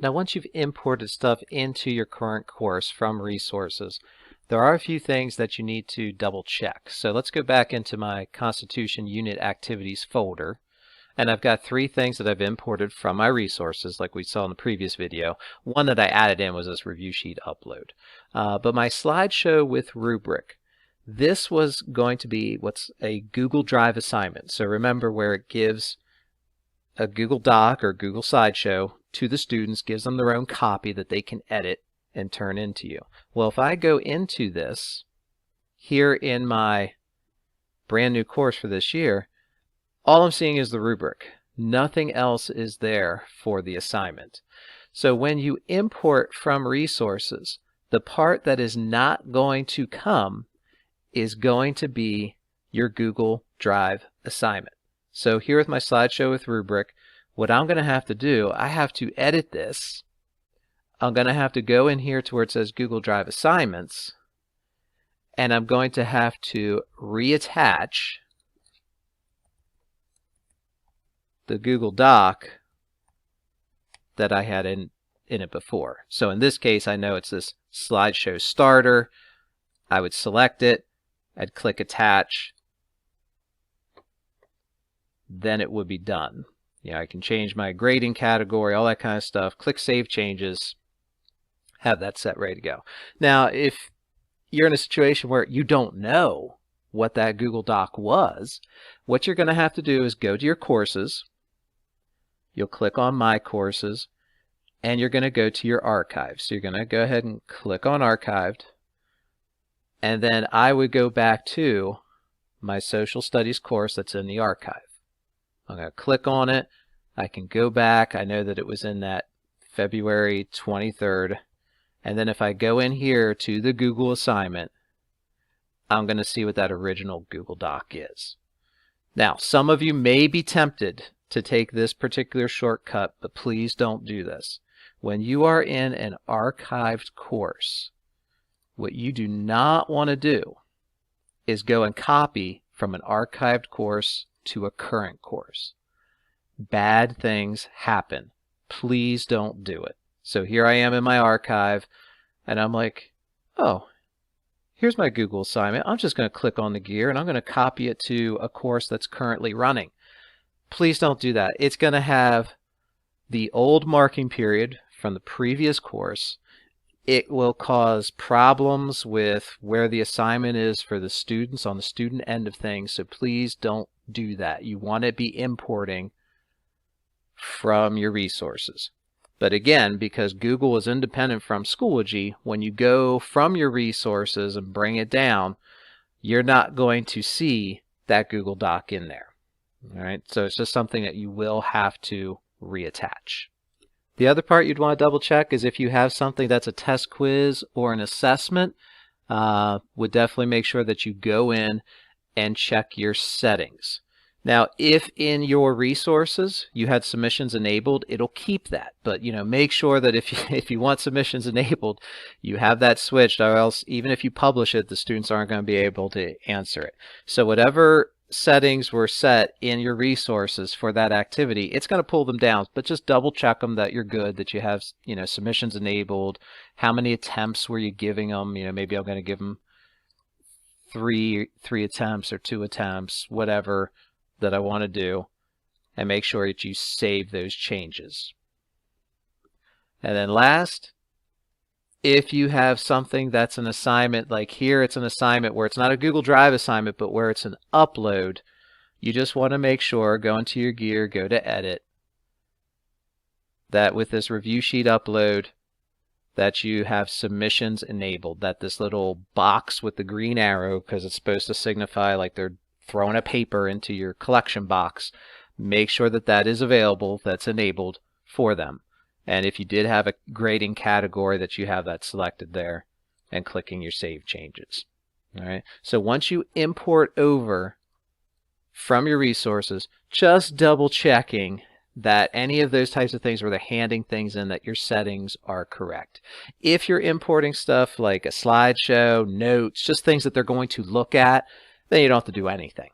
Now, once you've imported stuff into your current course from resources, there are a few things that you need to double check. So let's go back into my Constitution Unit Activities folder. And I've got 3 things that I've imported from my resources, like we saw in the previous video. One that I added in was this review sheet upload. But my slideshow with rubric, this was going to be what's a Google Drive assignment. So remember where it gives a Google Doc or Google Slideshow to the students, gives them their own copy that they can edit and turn into you. Well, if I go into this here in my brand new course for this year, all I'm seeing is the rubric. Nothing else is there for the assignment. So when you import from resources, the part that is not going to come is going to be your Google Drive assignment. So here with my slideshow with rubric, what I'm going to have to do, I have to edit this. I'm going to have to go in here to where it says Google Drive assignments, and I'm going to have to reattach the Google Doc that I had in it before. So in this case, I know it's this slideshow starter. I would select it, I'd click attach, then it would be done. I can change my grading category, all that kind of stuff, click Save Changes, have that set ready to go. Now, if you're in a situation where you don't know what that Google Doc was, what you're going to have to do is go to your courses, you'll click on My Courses, and you're going to go to your archives. So you're going to go ahead and click on Archived, and then I would go back to my Social Studies course that's in the archive. I'm going to click on it. I can go back. I know that it was in that February 23rd. And then if I go in here to the Google assignment, I'm going to see what that original Google Doc is. Now, some of you may be tempted to take this particular shortcut, but please don't do this. When you are in an archived course, what you do not want to do is go and copy from an archived course to a current course. Bad things happen. Please don't do it. So here I am in my archive, and I'm like, oh, here's my Google assignment. I'm just going to click on the gear, and I'm going to copy it to a course that's currently running. Please don't do that. It's going to have the old marking period from the previous course. It will cause problems with where the assignment is for the students on the student end of things, so please don't do that. You want to be importing from your resources. But again, because Google is independent from Schoology, when you go from your resources and bring it down, you're not going to see that Google Doc in there. All right, so it's just something that you will have to reattach. The other part you'd want to double check is if you have something that's a test quiz or an assessment, would definitely make sure that you go in and check your settings. Now, if in your resources you had submissions enabled, it'll keep that. But make sure that if you want submissions enabled, you have that switched, or else even if you publish it, the students aren't going to be able to answer it. So whatever settings were set in your resources for that activity, it's going to pull them down, but just double check them that you're good, that you have submissions enabled. How many attempts were you giving them? Maybe I'm going to give them three attempts or 2 attempts, whatever that I want to do, and make sure that you save those changes. And then last, if you have something that's an assignment, like here it's an assignment where it's not a Google Drive assignment, but where it's an upload, you just want to make sure, go into your gear, go to edit, that with this review sheet upload, that you have submissions enabled, that this little box with the green arrow, because it's supposed to signify like they're throwing a paper into your collection box, make sure that that is available, that's enabled for them. And if you did have a grading category, that you have that selected there, and clicking your Save Changes. All right. So once you import over from your resources, just double checking that any of those types of things where they're handing things in, that your settings are correct. If you're importing stuff like a slideshow, notes, just things that they're going to look at, then you don't have to do anything.